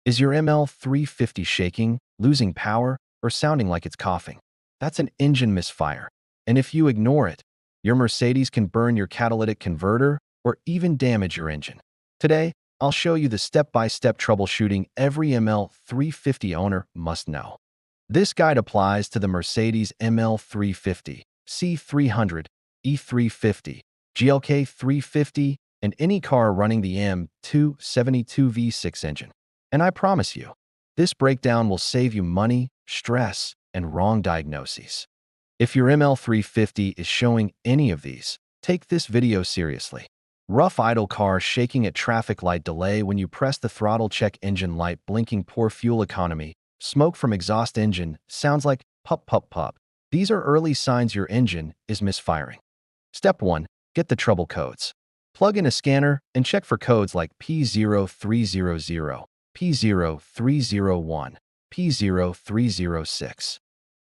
Is your ML350 shaking, losing power, or sounding like it's coughing? That's an engine misfire. And if you ignore it, your Mercedes can burn your catalytic converter or even damage your engine. Today, I'll show you the step-by-step troubleshooting every ML350 owner must know. This guide applies to the Mercedes ML350, C300, E350, GLK 350, and any car running the M272 V6 engine. And I promise you, this breakdown will save you money, stress, and wrong diagnoses. If your ML350 is showing any of these, take this video seriously. Rough idle car shaking at traffic light, delay when you press the throttle, check engine light blinking, poor fuel economy, smoke from exhaust engine, sounds like pup pup pup. These are early signs your engine is misfiring. Step 1. Get the trouble codes. Plug in a scanner and check for codes like P0300, P0301, P0306.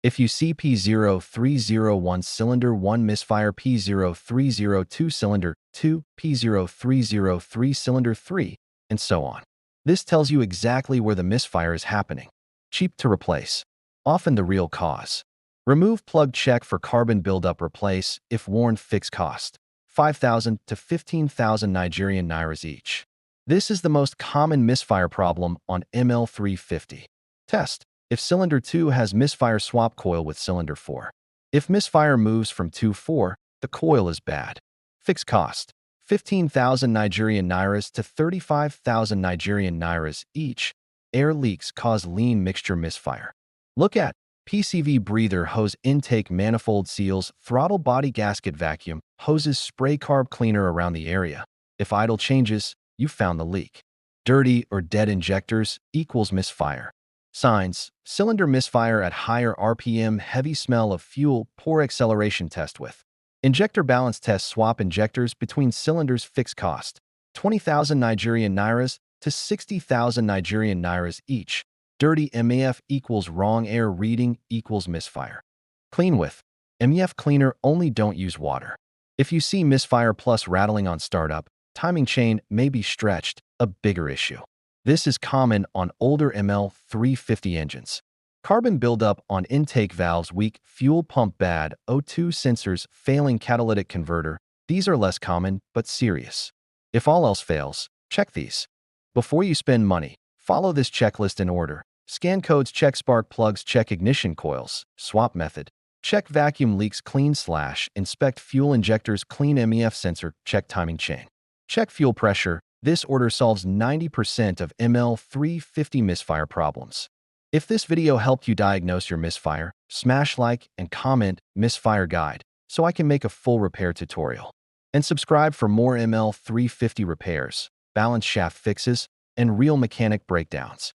If you see P0301 cylinder 1 misfire, P0302 cylinder 2, P0303 cylinder 3, and so on. This tells you exactly where the misfire is happening. Cheap to replace. Often the real cause. Remove plug, check for carbon buildup, replace if worn, fix cost 5,000 to 15,000 Nigerian nairas each. This is the most common misfire problem on ML350. Test. If cylinder 2 has misfire, swap coil with cylinder 4. If misfire moves from 2-4, the coil is bad. Fix cost 15,000 Nigerian nairas to 35,000 Nigerian nairas each. Air leaks cause lean mixture misfire. Look at PCV breather hose, intake manifold seals, throttle body gasket, vacuum hoses, spray carb cleaner around the area. If idle changes, you found the leak. Dirty or dead injectors equals misfire. Signs: cylinder misfire at higher RPM, heavy smell of fuel, poor acceleration. Test with injector balance test, swap injectors between cylinders. Fix cost 20,000 Nigerian nairas to 60,000 Nigerian nairas each. Dirty MEF equals wrong air reading equals misfire. Clean with MEF cleaner only, don't use water. If you see misfire plus rattling on startup, timing chain may be stretched, a bigger issue. This is common on older ML350 engines. Carbon buildup on intake valves, weak fuel pump, bad O2 sensors, failing catalytic converter. These are less common but serious. If all else fails, check these. Before you spend money, follow this checklist in order. Scan codes, check spark plugs, check ignition coils, swap method, check vacuum leaks, clean / inspect fuel injectors, clean MEF sensor, check timing chain, check fuel pressure. This order solves 90% of ML350 misfire problems. If this video helped you diagnose your misfire, smash like and comment misfire guide so I can make a full repair tutorial. And subscribe for more ML350 repairs, balance shaft fixes, and real mechanic breakdowns.